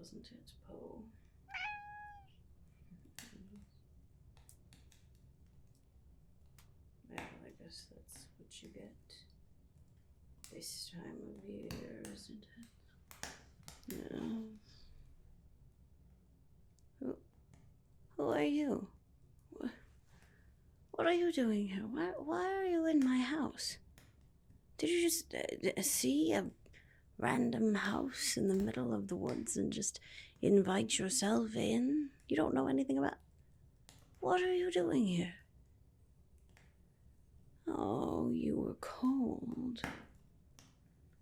wasn't it, Poe? Well, I guess that's what you get this time of year, isn't it? Yeah. Who are you? What are you doing here? Why are you in my house? Did you just see a random house in the middle of the woods and just invite yourself in? You don't know anything about... What are you doing here? Oh, you were cold.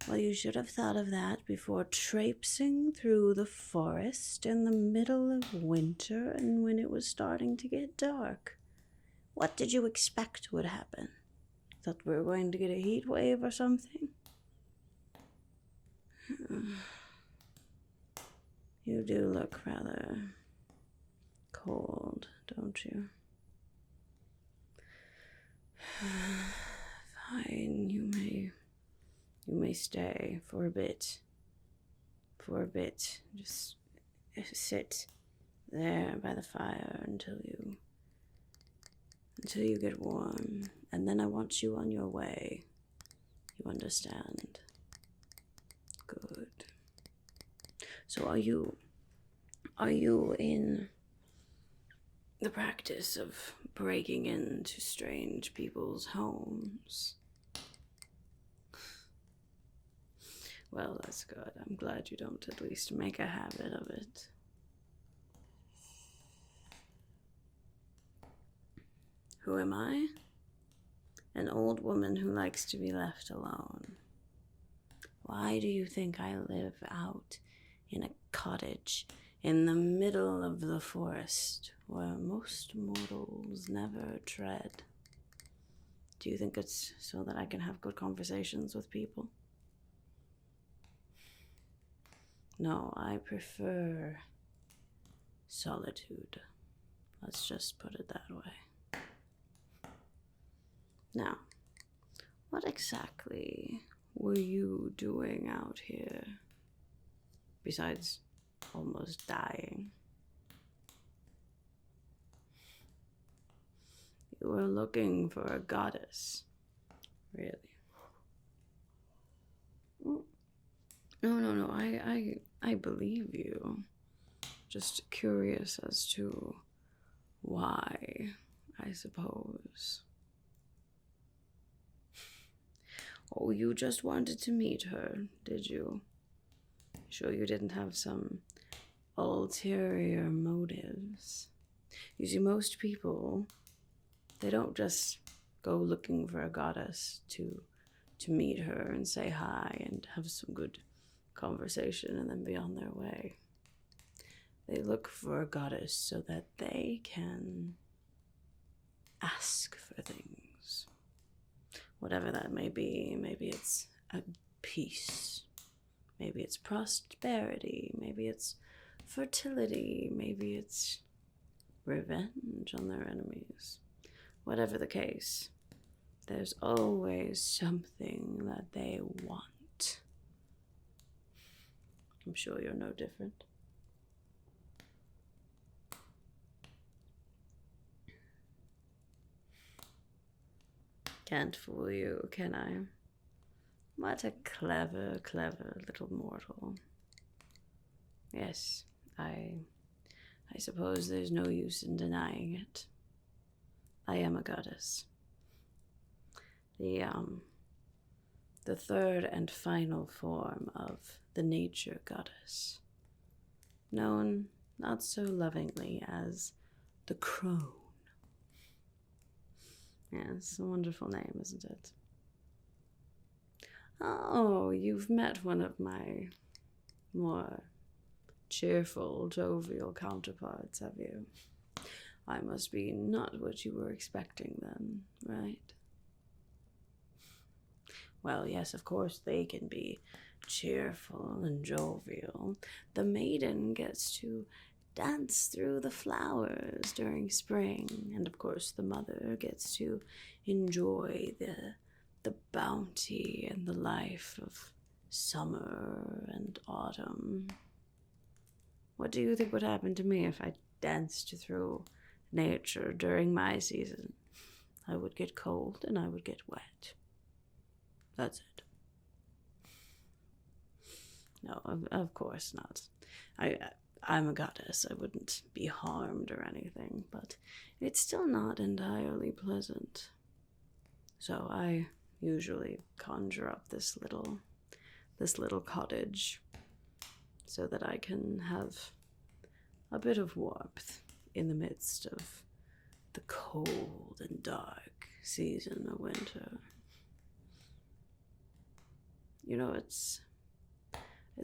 Well, you should have thought of that before traipsing through the forest in the middle of winter and when it was starting to get dark. What did you expect would happen? Thought we were going to get a heat wave or something? You do look rather cold, don't you? Fine, you may stay for a bit. For a bit. Just sit there by the fire until you get warm, and then I want you on your way. You understand? Good. So are you in the practice of breaking into strange people's homes? Well, that's good. I'm glad you don't at least make a habit of it. Who am I? An old woman who likes to be left alone. Why do you think I live out in a cottage in the middle of the forest where most mortals never tread? Do you think it's so that I can have good conversations with people? No, I prefer solitude. Let's just put it that way. Now, what exactly were you doing out here, besides almost dying? You were looking for a goddess, really? No, I believe you. Just curious as to why, I suppose. Oh, you just wanted to meet her, did you? Sure you didn't have some ulterior motives? You see, most people, they don't just go looking for a goddess to meet her and say hi and have some good conversation and then be on their way. They look for a goddess so that they can ask for things. Whatever that may be. Maybe it's a peace. Maybe it's prosperity. Maybe it's fertility. Maybe it's revenge on their enemies. Whatever the case, there's always something that they want. I'm sure you're no different. Can't fool you, can I? What a clever, clever little mortal. Yes, I suppose there's no use in denying it. I am a goddess. The third and final form of the nature goddess, known not so lovingly as the Crone. Yeah, it's a wonderful name, isn't it? Oh, you've met one of my more cheerful, jovial counterparts, have you? I must be not what you were expecting then, right? Well, yes, of course they can be cheerful and jovial. The maiden gets to dance through the flowers during spring, and of course the mother gets to enjoy the bounty and the life of summer and autumn. What do you think would happen to me if I danced through nature during my season? I would get cold and I would get wet. That's it. No, of course not. I'm a goddess. I wouldn't be harmed or anything, but it's still not entirely pleasant. So I usually conjure up this little cottage so that I can have a bit of warmth in the midst of the cold and dark season of winter. You know, it's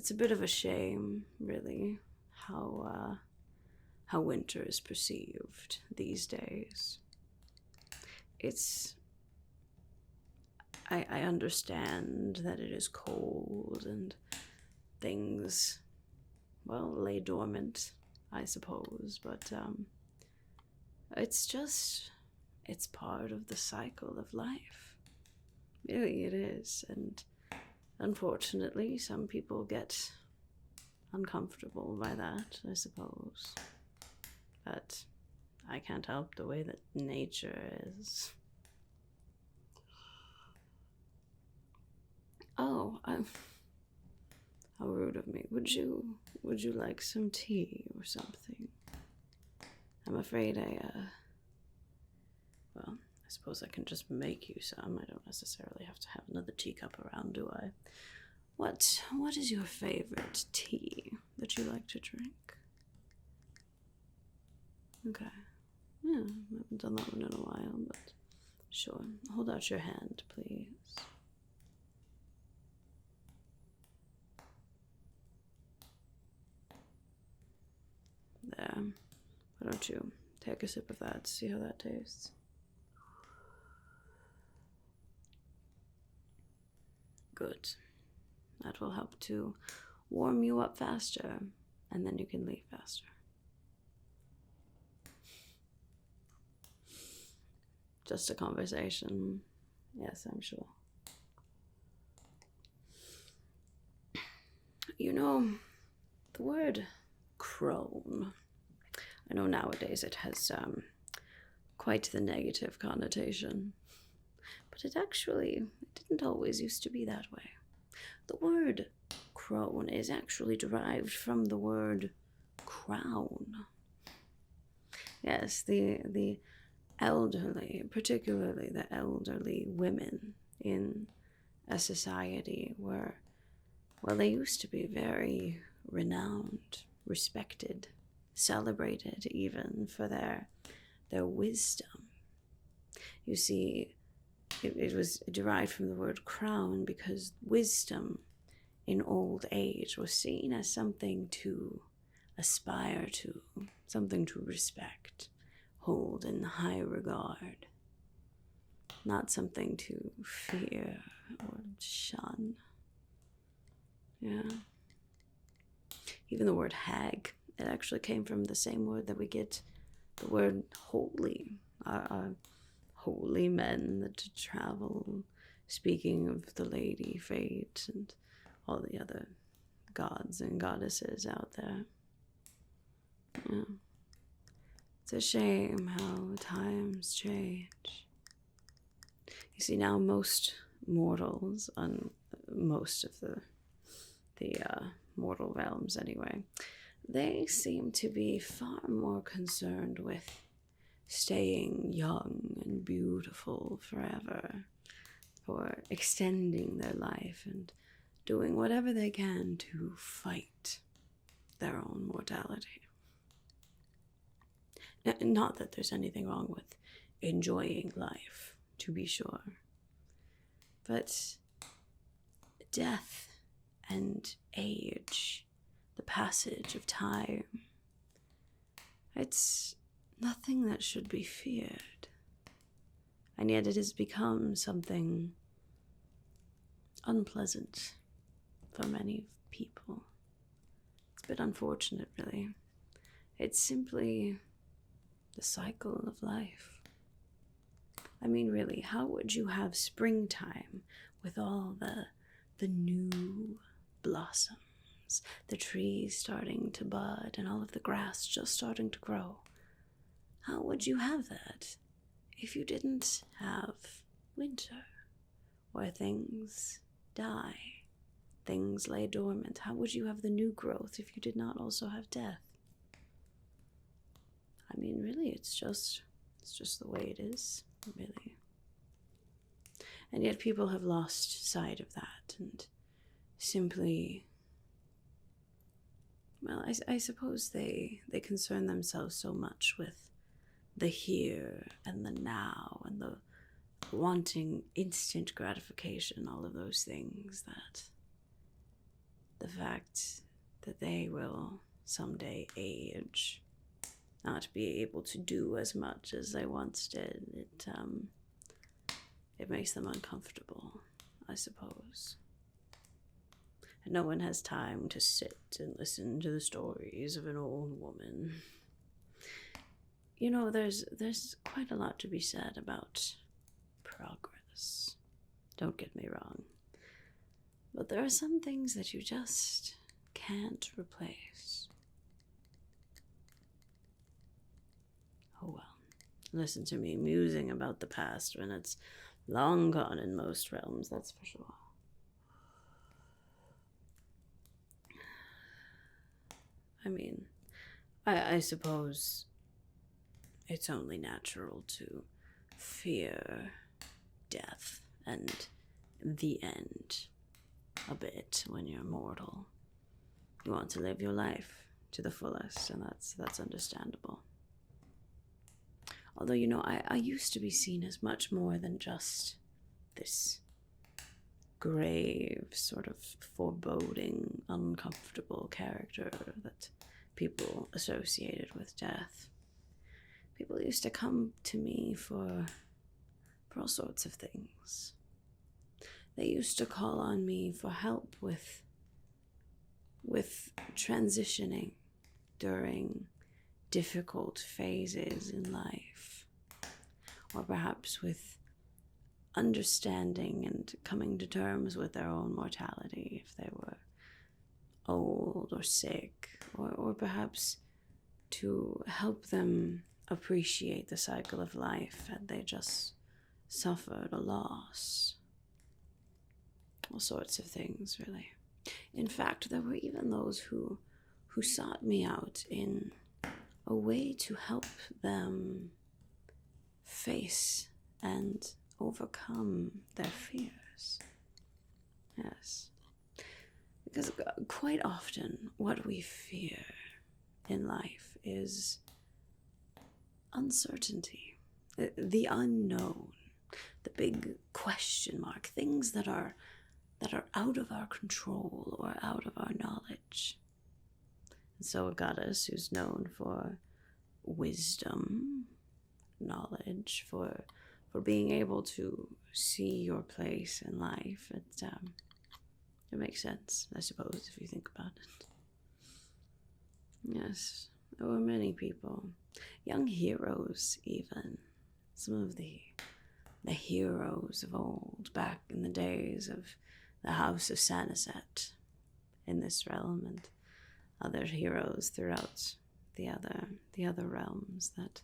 a bit of a shame, really, how winter is perceived these days. I understand that it is cold and things, well, lay dormant, I suppose, but it's part of the cycle of life. Really, it is, and unfortunately, some people get uncomfortable by that, I suppose. But I can't help the way that nature is. Oh, how rude of me. Would you like some tea or something? I'm afraid well, I suppose I can just make you some. I don't necessarily have to have another teacup around, do I? What is your favorite tea that you like to drink? Okay. Yeah, I haven't done that one in a while, but sure. Hold out your hand, please. There. Why don't you take a sip of that, see how that tastes? Good. That will help to warm you up faster, and then you can leave faster. Just a conversation. Yes, I'm sure. You know, the word crone, I know nowadays it has quite the negative connotation, but it didn't always used to be that way. The word crone is actually derived from the word crown. Yes, the elderly, particularly the elderly women in a society where, well, they used to be very renowned, respected, celebrated even for their wisdom. You see, it was derived from the word crown because wisdom in old age was seen as something to aspire to, something to respect, hold in high regard, not something to fear or shun. Yeah. Even the word hag, it actually came from the same word that we get the word holy. Holy men that travel, speaking of the Lady Fate and all the other gods and goddesses out there. Yeah. It's a shame how times change. You see, now most mortals, on most of the mortal realms anyway, they seem to be far more concerned with staying young and beautiful forever, or extending their life and doing whatever they can to fight their own mortality. Not that there's anything wrong with enjoying life, to be sure, but death and age, the passage of time, it's nothing that should be feared. And yet it has become something unpleasant for many people. It's a bit unfortunate, really. It's simply the cycle of life. I mean, really, how would you have springtime with all the new blossoms blossoms, the trees starting to bud, and all of the grass just starting to grow. How would you have that if you didn't have winter, where things die, things lay dormant? How would you have the new growth if you did not also have death? I mean, really, it's just the way it is, really. And yet people have lost sight of that and simply, well, I suppose they concern themselves so much with the here and the now and the wanting instant gratification, all of those things, that the fact that they will someday age, not be able to do as much as they once did, it makes them uncomfortable, I suppose. And no one has time to sit and listen to the stories of an old woman. You know, there's quite a lot to be said about progress. Don't get me wrong. But there are some things that you just can't replace. Oh well. Listen to me musing about the past when it's long gone in most realms, that's for sure. I mean, I suppose it's only natural to fear death and the end a bit when you're mortal. You want to live your life to the fullest, and that's understandable. Although, you know, I used to be seen as much more than just this grave, sort of foreboding, uncomfortable character that people associated with death. People used to come to me for all sorts of things. They used to call on me for help with transitioning during difficult phases in life, or perhaps with understanding and coming to terms with their own mortality if they were old or sick, or perhaps to help them appreciate the cycle of life had they just suffered a loss. All sorts of things, really. In fact, there were even those who sought me out in a way to help them face and overcome their fears. Yes. Because quite often what we fear in life is uncertainty, the unknown, the big question mark, things that are out of our control or out of our knowledge. And so a goddess who's known for wisdom, knowledge, for being able to see your place in life, it makes sense, I suppose, if you think about it. Yes, there were many people, young heroes even, some of the heroes of old, back in the days of the House of Sanisat in this realm, and other heroes throughout the other realms that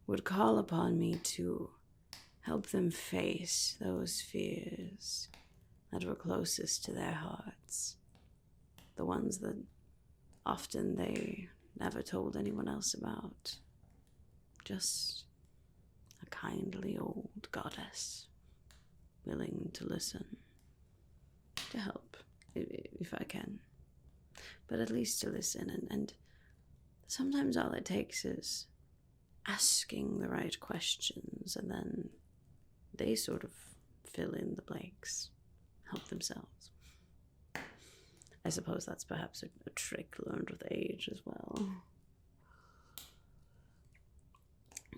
would call upon me to help them face those fears that were closest to their hearts, the ones that often they never told anyone else about. Just a kindly old goddess willing to listen, to help if I can, but at least to listen. And sometimes all it takes is asking the right questions, and then they sort of fill in the blanks, help themselves. I suppose that's perhaps a trick learned with age as well.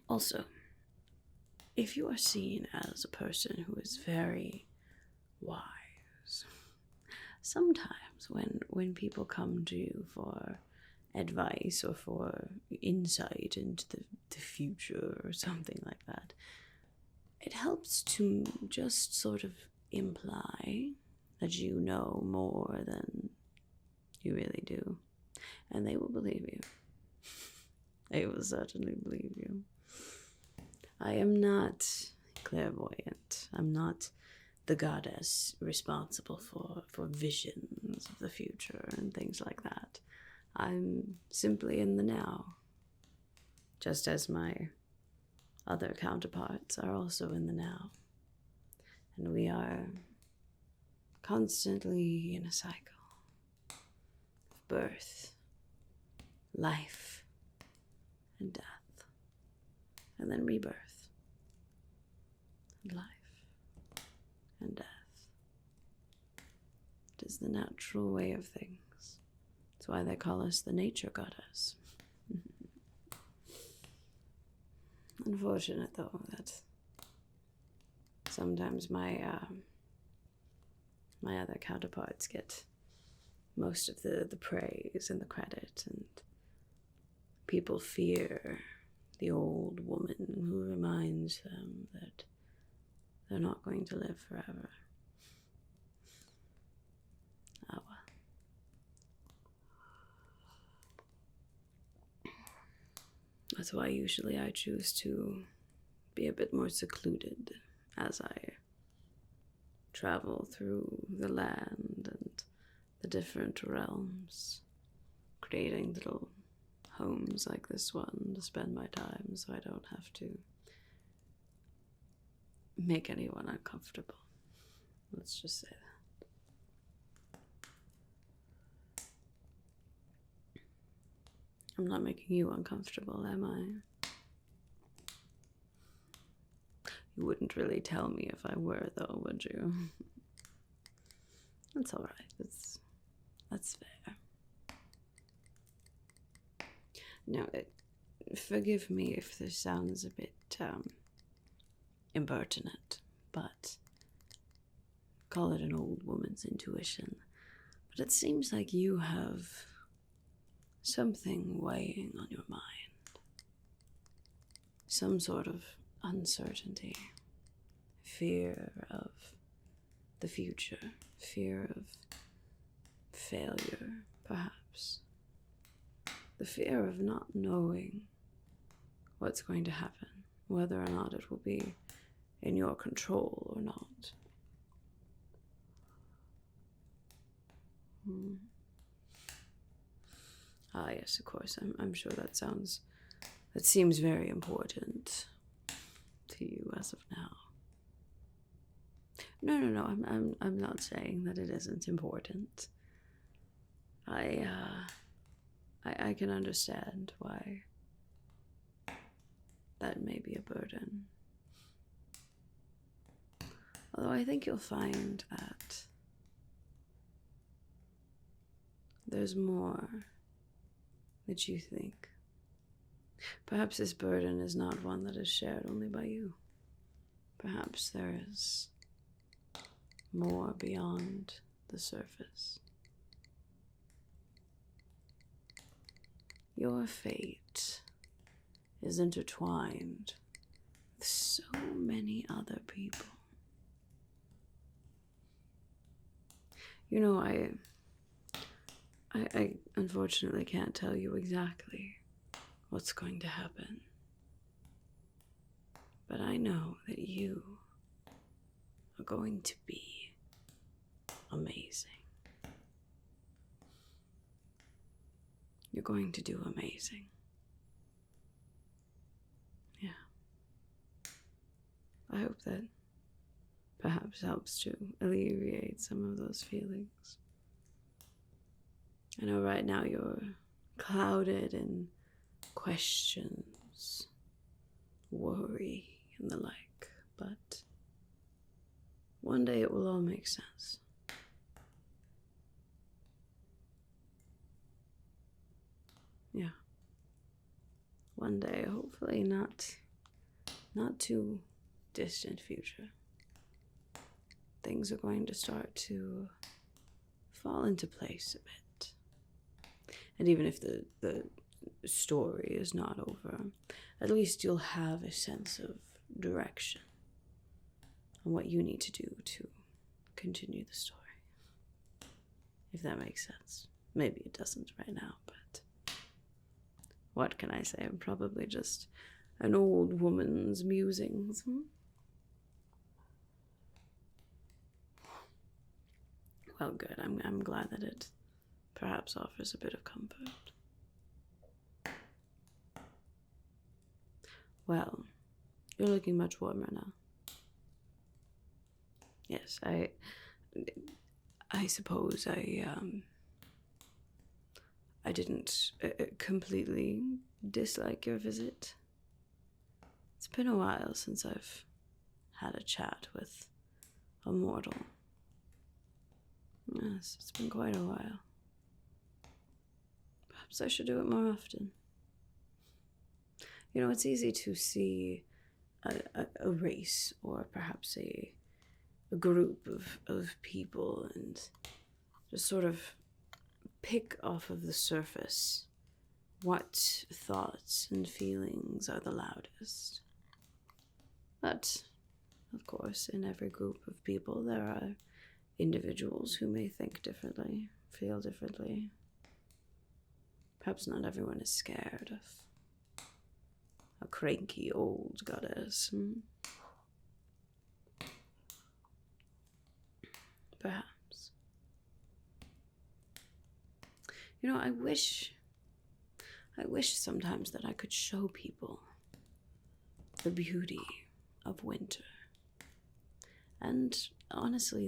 Also, if you are seen as a person who is very wise, sometimes when people come to you for advice or for insight into the future or something like that, it helps to just sort of imply that you know more than You really do. And they will believe you. They will certainly believe you. I am not clairvoyant. I'm not the goddess responsible for visions of the future and things like that. I'm simply in the now. Just as my other counterparts are also in the now. And we are constantly in a cycle of birth, life, and death, and then rebirth, and life, and death. It is the natural way of things. That's why they call us the nature goddess. Unfortunate, though, that sometimes my other counterparts get most of the praise and the credit, and people fear the old woman who reminds them that they're not going to live forever. Ah, well. That's why usually I choose to be a bit more secluded as I travel through the land and the different realms, creating little homes like this one to spend my time so I don't have to make anyone uncomfortable. Let's just say that. I'm not making you uncomfortable, am I? You wouldn't really tell me if I were, though, would you? That's all right. That's fair. Now, forgive me if this sounds a bit impertinent, but call it an old woman's intuition. But it seems like you have something weighing on your mind. Some sort of uncertainty, fear of the future, fear of failure, perhaps. The fear of not knowing what's going to happen, whether or not it will be in your control or not. Ah, yes, of course. I'm sure that seems very important to you as of now. No. I'm not saying that it isn't important. I can understand why that may be a burden. Although I think you'll find that there's more that you think. Perhaps this burden is not one that is shared only by you. Perhaps there is more beyond the surface. Your fate is intertwined with so many other people. You know, I unfortunately can't tell you exactly what's going to happen. But I know that you are going to be amazing. You're going to do amazing. Yeah. I hope that perhaps helps to alleviate some of those feelings. I know right now you're clouded in questions, worry, and the like, but one day it will all make sense. Yeah. One day, hopefully not too distant future, things are going to start to fall into place a bit. And even if the story is not over, at least you'll have a sense of direction on what you need to do to continue the story. If that makes sense. Maybe it doesn't right now, but what can I say? I'm probably just an old woman's musings. Well, good. I'm glad that it perhaps offers a bit of comfort. Well, you're looking much warmer now. Yes, I suppose I didn't completely dislike your visit. It's been a while since I've had a chat with a mortal. Yes, it's been quite a while. Perhaps I should do it more often. You know, it's easy to see a race or perhaps a group of people and just sort of pick off of the surface what thoughts and feelings are the loudest. But, of course, in every group of people there are individuals who may think differently, feel differently. Perhaps not everyone is scared of a cranky old goddess. Perhaps. You know, I wish sometimes that I could show people the beauty of winter. And honestly,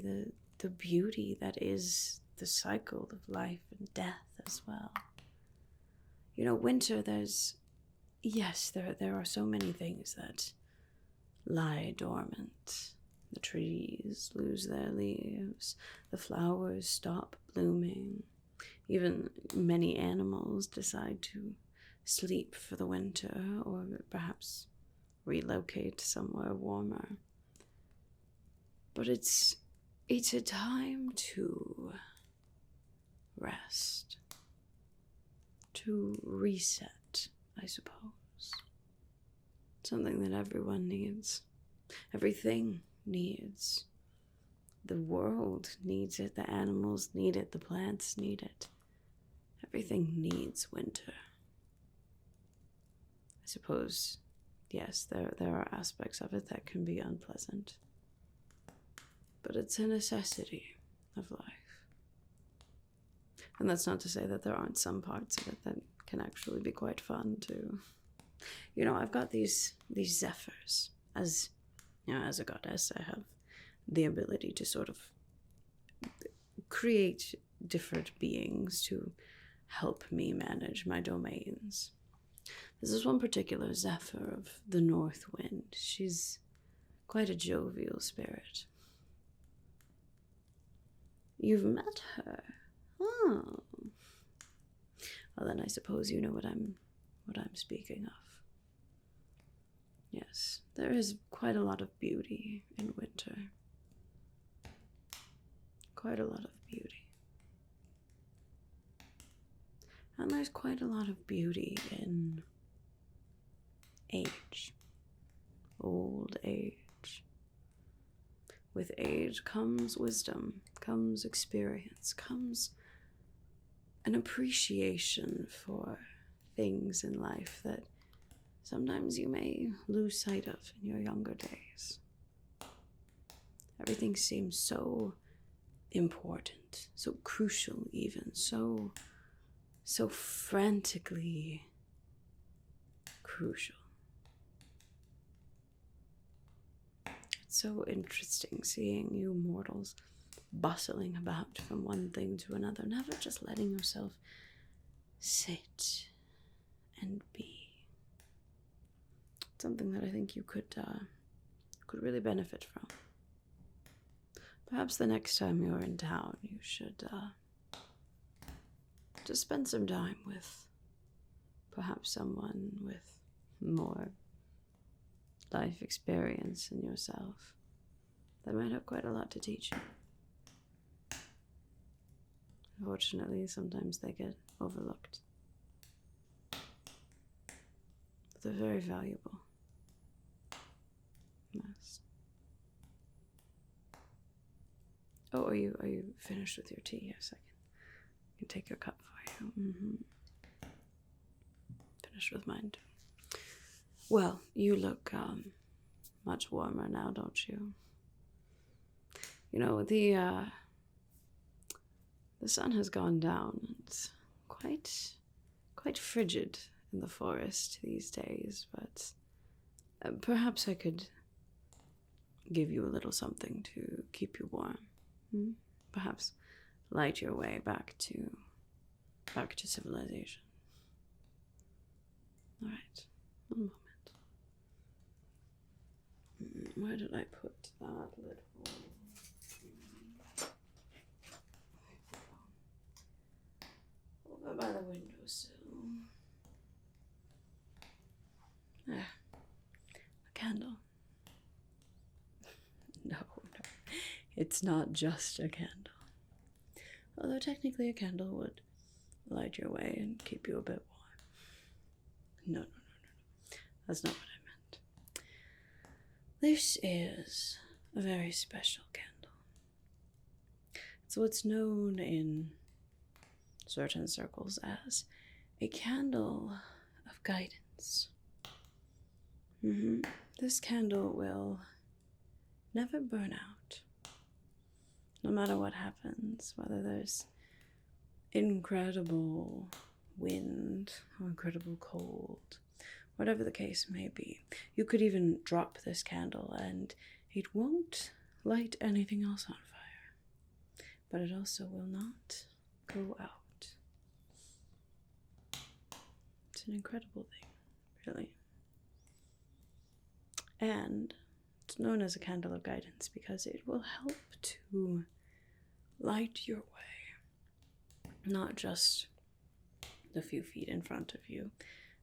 the beauty that is the cycle of life and death as well. You know, winter, there are so many things that lie dormant. The trees lose their leaves, the flowers stop blooming, even many animals decide to sleep for the winter or perhaps relocate somewhere warmer. But it's a time to rest, to reset, I suppose. Something that everyone needs. Everything needs. The world needs it, the animals need it, the plants need it. Everything needs winter. I suppose, yes, there are aspects of it that can be unpleasant. But it's a necessity of life. And that's not to say that there aren't some parts of it that can actually be quite fun too. You know, I've got these zephyrs. As a goddess, I have the ability to sort of create different beings to help me manage my domains. This is one particular zephyr of the north wind. She's quite a jovial spirit. You've met her? Oh. Well, then I suppose you know what I'm speaking of. Yes, there is quite a lot of beauty in winter. Quite a lot of beauty. And there's quite a lot of beauty in age. Old age. With age comes wisdom, comes experience, comes an appreciation for things in life that sometimes you may lose sight of in your younger days. Everything seems so important, so crucial even, so frantically crucial. It's so interesting seeing you mortals bustling about from one thing to another, never just letting yourself sit and be. Something that I think you could really benefit from. Perhaps the next time you're in town, you should just spend some time with perhaps someone with more life experience than yourself. That might have quite a lot to teach you. Unfortunately, sometimes they get overlooked. But they're very valuable. Yes. Oh, are you finished with your tea? Yes, I can take your cup for you. Finished with mine too. Well, you look much warmer now, don't you? You know, the sun has gone down. It's quite frigid in the forest these days, but perhaps I could give you a little something to keep you warm. Perhaps light your way back to civilization. All right, one moment. Where did I put that little? Over by the windowsill. There. A candle. No, it's not just a candle. Although technically a candle would light your way and keep you a bit warm. No. That's not what I meant. This is a very special candle. It's what's known in certain circles as a candle of guidance. This candle will never burn out, no matter what happens, whether there's incredible wind or incredible cold, whatever the case may be. You could even drop this candle and it won't light anything else on fire, but it also will not go out. It's an incredible thing, really. And it's known as a candle of guidance because it will help to light your way, not just the few feet in front of you,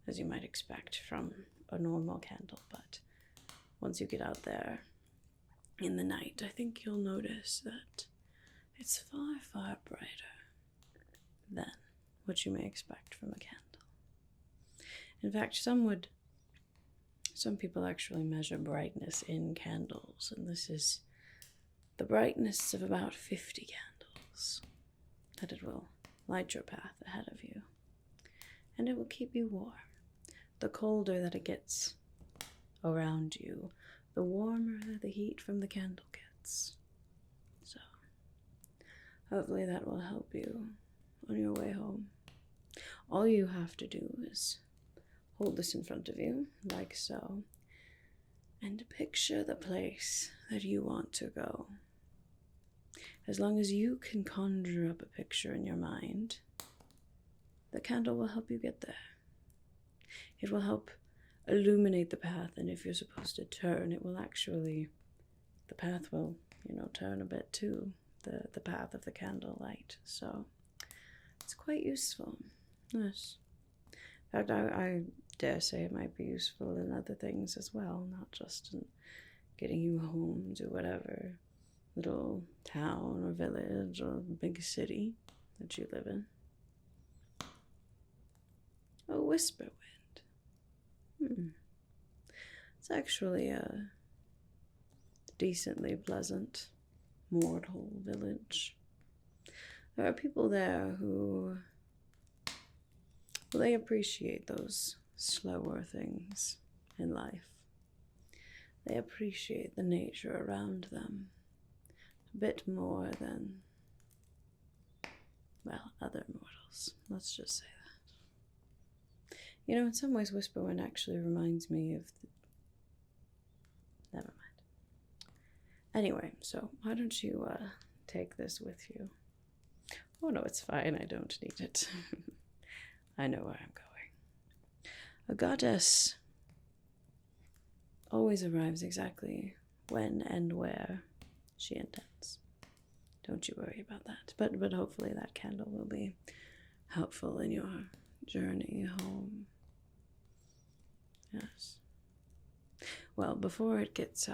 as you might expect from a normal candle, but once you get out there in the night, I think you'll notice that it's far, far brighter than what you may expect from a candle. In fact, some people actually measure brightness in candles, and this is the brightness of about 50 candles that it will light your path ahead of you, and it will keep you warm. The colder that it gets around you, the warmer the heat from the candle gets. So, hopefully that will help you on your way home. All you have to do is hold this in front of you, like so, and picture the place that you want to go. As long as you can conjure up a picture in your mind, the candle will help you get there. It will help illuminate the path, and if you're supposed to turn, it will actually, the path will, turn a bit too, the path of the candle light. So, it's quite useful. Yes. In fact, I dare say it might be useful in other things as well, not just in getting you home to whatever little town or village or big city that you live in. A whisper wind. It's actually a decently pleasant mortal village. There are people there who they appreciate those slower things in life. They appreciate the nature around them a bit more than, well, other mortals. Let's just say that. In some ways, Whisperwind actually reminds me of Never mind. Anyway, so why don't you take this with you? Oh no, it's fine, I don't need it. I know where I'm going. A goddess always arrives exactly when and where she intends. Don't you worry about that. But hopefully that candle will be helpful in your journey home. Yes. Well, before it gets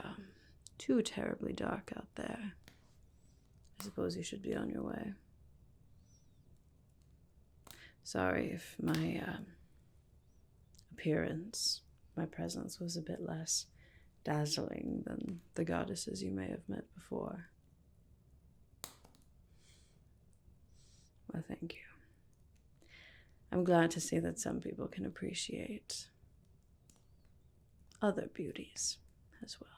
too terribly dark out there, I suppose you should be on your way. Sorry if my appearance, my presence was a bit less dazzling than the goddesses you may have met before. Well, thank you. I'm glad to see that some people can appreciate other beauties as well.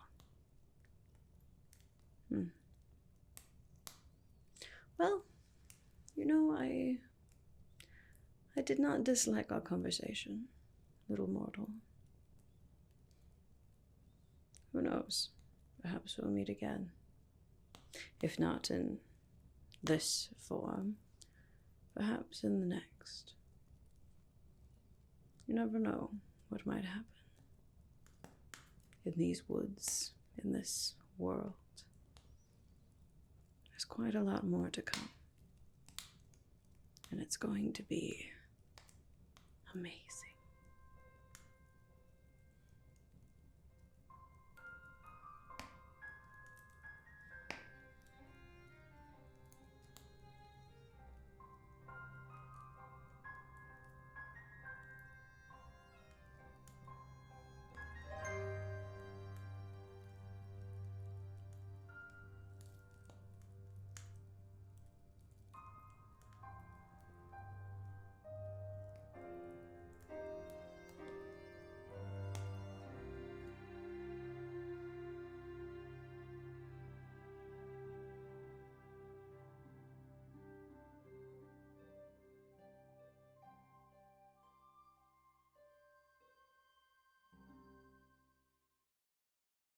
Well, you know, I did not dislike our conversation, little mortal. Who knows? Perhaps we'll meet again. If not in this form, perhaps in the next. You never know what might happen in these woods, in this world. There's quite a lot more to come. And it's going to be amazing.